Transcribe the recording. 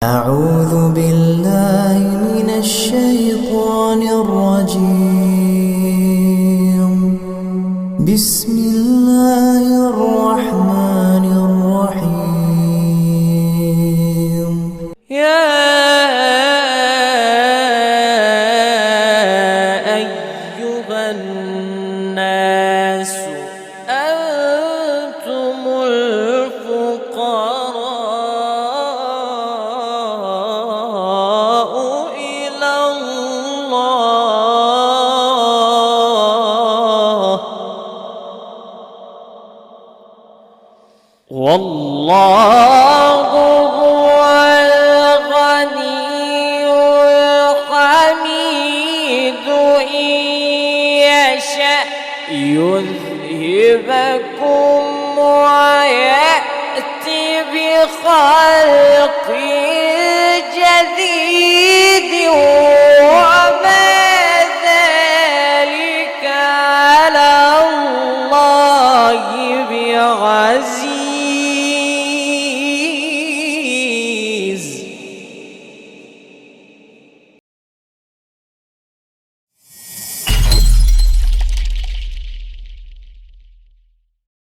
أعوذ بالله من الشيطان الرجيم. بسم الله الرحمن الرحيم. يا أيها الناس أنتم الفقراء إلى الله والله هو الغني الحميد. إن يشأ يذهبكم